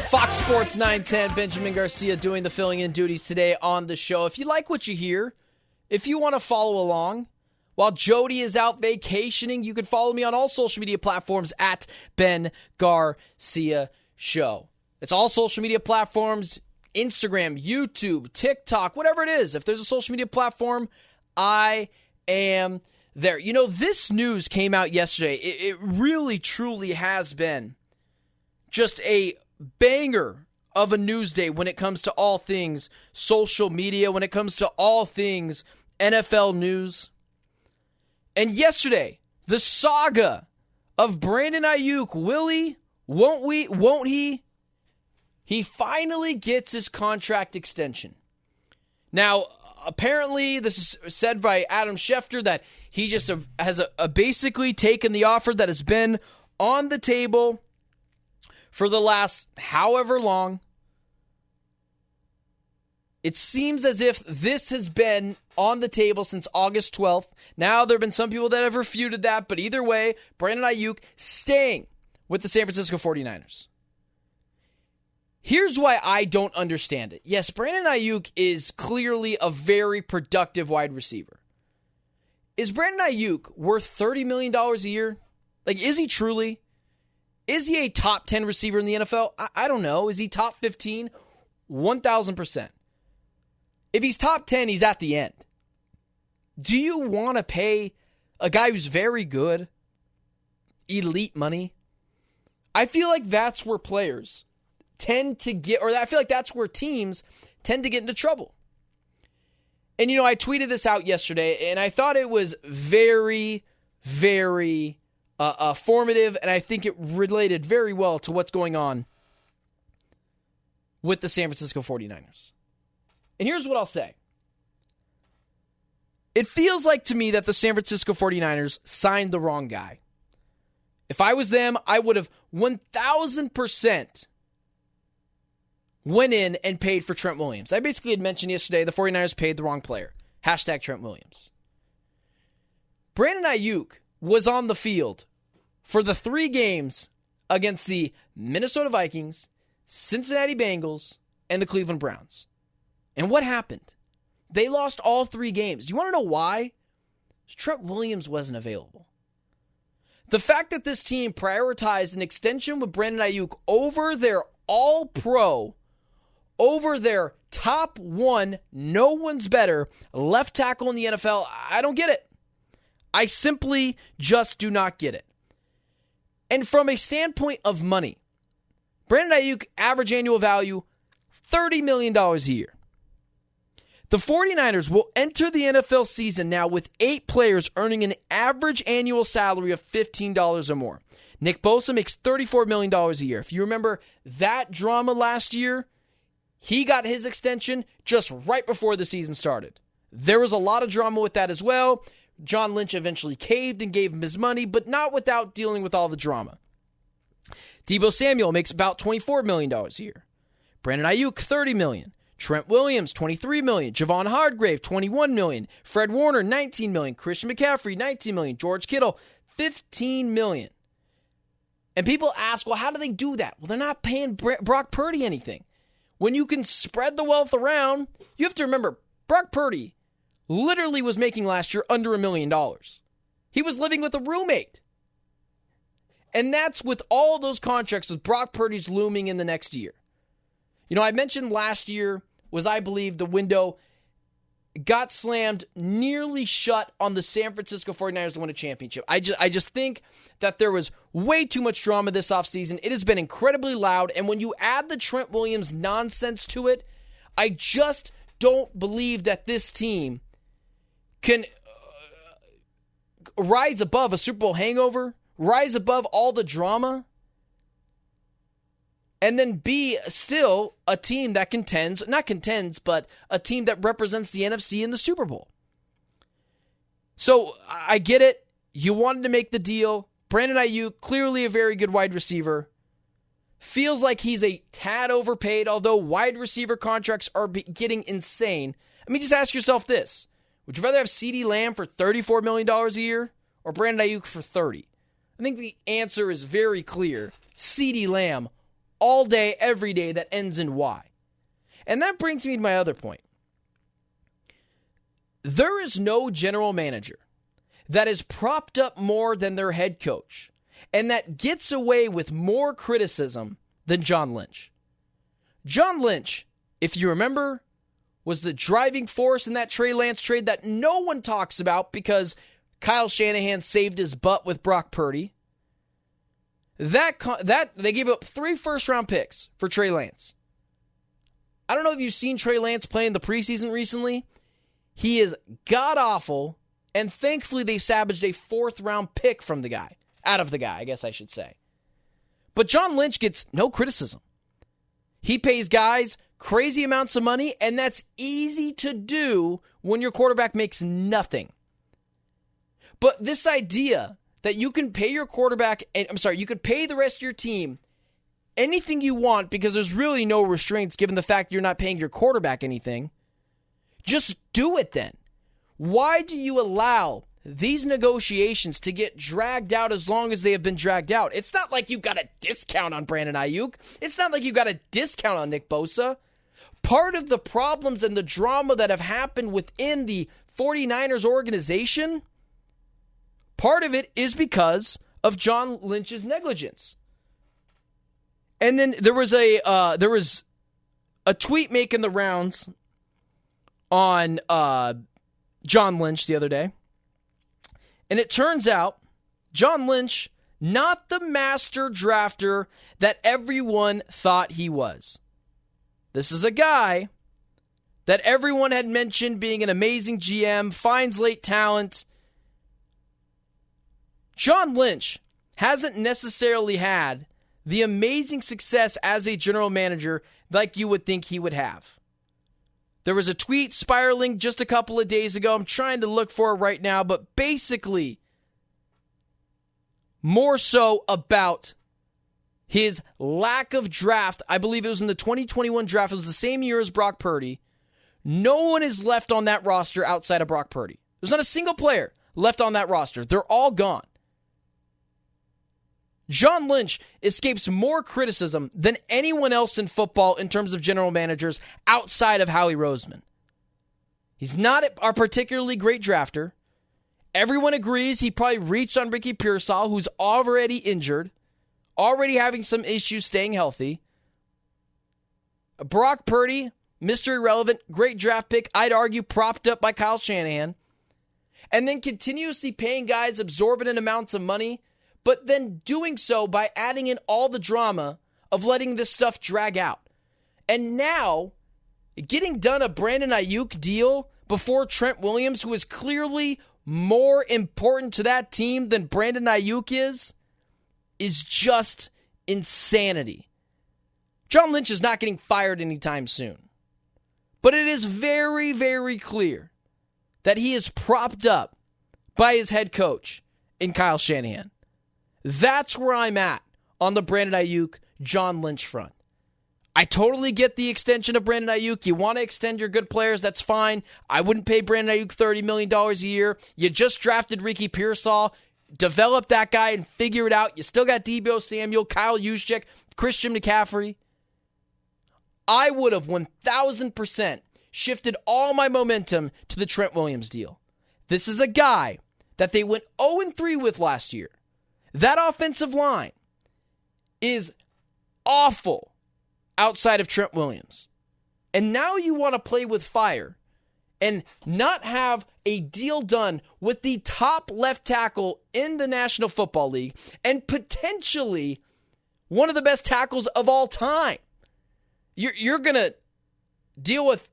Fox Sports 910, Benjamin Garcia doing the filling in duties today on the show. If you like what you hear, if you want to follow along, while Jody is out vacationing, you can follow me on all social media platforms at Ben Garcia Show. It's all social media platforms, Instagram, YouTube, TikTok, whatever it is. If there's a social media platform, I am there. You know, this news came out yesterday. It really, truly has been just a banger of a news day when it comes to all things social media, when it comes to all things NFL news. And yesterday, the saga of Brandon Aiyuk, will he, won't he? He finally gets his contract extension. Now, apparently, this is said by Adam Schefter that he just has basically taken the offer that has been on the table for the last however long. It seems as if this has been on the table since August 12th. Now, there have been some people that have refuted that, but either way, Brandon Aiyuk staying with the San Francisco 49ers. Here's why I don't understand it. Yes, Brandon Aiyuk is clearly a very productive wide receiver. Is Brandon Aiyuk worth $30 million a year? Like, is he truly? Is he a top 10 receiver in the NFL? I don't know. Is he top 15? 1,000%. If he's top 10, he's at the end. Do you want to pay a guy who's very good elite money? I feel like that's where players tend to get, or I feel like that's where teams tend to get into trouble. And, you know, I tweeted this out yesterday, and I thought it was very, very formative, and I think it related very well to what's going on with the San Francisco 49ers. And here's what I'll say. It feels like to me that the San Francisco 49ers signed the wrong guy. If I was them, I would have 1,000% went in and paid for Trent Williams. I basically had mentioned yesterday the 49ers paid the wrong player. Hashtag Trent Williams. Brandon Aiyuk was on the field for the 3 games against the Minnesota Vikings, Cincinnati Bengals, and the Cleveland Browns. And what happened? They lost all 3 games. Do you want to know why? Trent Williams wasn't available. The fact that this team prioritized an extension with Brandon Aiyuk over their all-pro, over their top 1, no one's better, left tackle in the NFL, I don't get it. I simply just do not get it. And from a standpoint of money, Brandon Aiyuk, average annual value, $30 million a year. The 49ers will enter the NFL season now with 8 players earning an average annual salary of $15 or more. Nick Bosa makes $34 million a year. If you remember that drama last year, he got his extension just right before the season started. There was a lot of drama with that as well. John Lynch eventually caved and gave him his money, but not without dealing with all the drama. Deebo Samuel makes about $24 million a year. Brandon Aiyuk, $30 million. Trent Williams, $23 million. Javon Hargrave, $21 million. Fred Warner, $19 million. Christian McCaffrey, $19 million. George Kittle, $15 million. And people ask, well, how do they do that? Well, they're not paying Brock Purdy anything. When you can spread the wealth around, you have to remember, Brock Purdy literally was making last year under $1 million. He was living with a roommate. And that's with all those contracts with Brock Purdy's looming in the next year. You know, I mentioned last year was, I believe, the window got slammed, nearly shut on the San Francisco 49ers to win a championship. I just think that there was way too much drama this offseason. It has been incredibly loud, and when you add the Trent Williams nonsense to it, I just don't believe that this team can rise above a Super Bowl hangover, rise above all the drama, and then be still a team that but a team that represents the NFC in the Super Bowl. So I get it. You wanted to make the deal. Brandon Aiyuk, clearly a very good wide receiver. Feels like he's a tad overpaid, although wide receiver contracts are getting insane. I mean, just ask yourself this. Would you rather have CeeDee Lamb for $34 million a year or Brandon Aiyuk for $30? I think the answer is very clear. CeeDee Lamb all day, every day that ends in Y. And that brings me to my other point. There is no general manager that is propped up more than their head coach and that gets away with more criticism than John Lynch. John Lynch, if you remember, was the driving force in that Trey Lance trade that no one talks about because Kyle Shanahan saved his butt with Brock Purdy. That they gave up 3 first-round picks for Trey Lance. I don't know if you've seen Trey Lance play in the preseason recently. He is god-awful, and thankfully they salvaged a 4th-round pick from the guy. Out of the guy, I guess I should say. But John Lynch gets no criticism. He pays guys crazy amounts of money, and that's easy to do when your quarterback makes nothing. But this idea that you can pay your quarterback, you could pay the rest of your team anything you want because there's really no restraints given the fact you're not paying your quarterback anything. Just do it then. Why do you allow these negotiations to get dragged out as long as they have been dragged out? It's not like you got a discount on Brandon Aiyuk. It's not like you got a discount on Nick Bosa. Part of the problems and the drama that have happened within the 49ers organization, part of it is because of John Lynch's negligence. And then there was a tweet making the rounds on John Lynch the other day. And it turns out John Lynch, not the master drafter that everyone thought he was. This is a guy that everyone had mentioned being an amazing GM, finds late talent. John Lynch hasn't necessarily had the amazing success as a general manager like you would think he would have. There was a tweet spiraling just a couple of days ago. I'm trying to look for it right now, but basically more so about his lack of draft. I believe it was in the 2021 draft. It was the same year as Brock Purdy. No one is left on that roster outside of Brock Purdy. There's not a single player left on that roster. They're all gone. John Lynch escapes more criticism than anyone else in football in terms of general managers outside of Howie Roseman. He's not a particularly great drafter. Everyone agrees he probably reached on Ricky Pearsall, who's already injured, already having some issues staying healthy. Brock Purdy, Mr. Irrelevant, great draft pick, I'd argue propped up by Kyle Shanahan. And then continuously paying guys exorbitant amounts of money, but then doing so by adding in all the drama of letting this stuff drag out. And now, getting done a Brandon Aiyuk deal before Trent Williams, who is clearly more important to that team than Brandon Aiyuk is just insanity. John Lynch is not getting fired anytime soon. But it is very, very clear that he is propped up by his head coach in Kyle Shanahan. That's where I'm at on the Brandon Aiyuk, John Lynch front. I totally get the extension of Brandon Aiyuk. You want to extend your good players, that's fine. I wouldn't pay Brandon Aiyuk $30 million a year. You just drafted Ricky Pearsall. Develop that guy and figure it out. You still got Deebo Samuel, Kyle Juszczyk, Christian McCaffrey. I would have 1,000% shifted all my momentum to the Trent Williams deal. This is a guy that they went 0-3 with last year. That offensive line is awful outside of Trent Williams. And now you want to play with fire and not have a deal done with the top left tackle in the National Football League and potentially one of the best tackles of all time. You're going to deal with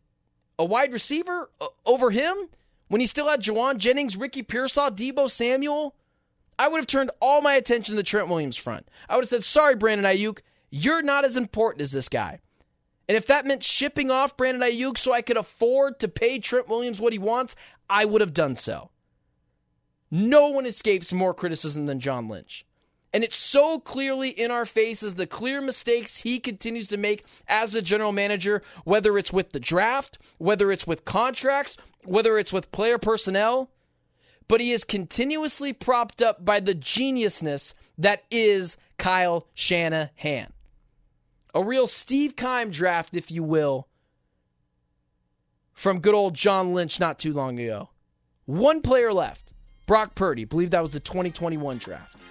a wide receiver over him when he still had Juwan Jennings, Ricky Pearsall, Deebo Samuel? I would have turned all my attention to the Trent Williams front. I would have said, sorry, Brandon Aiyuk, you're not as important as this guy. And if that meant shipping off Brandon Aiyuk so I could afford to pay Trent Williams what he wants, I would have done so. No one escapes more criticism than John Lynch. And it's so clearly in our faces, the clear mistakes he continues to make as a general manager, whether it's with the draft, whether it's with contracts, whether it's with player personnel. But he is continuously propped up by the geniusness that is Kyle Shanahan. A real Steve Keim draft, if you will, from good old John Lynch not too long ago. One player left. Brock Purdy. I believe that was the 2021 draft.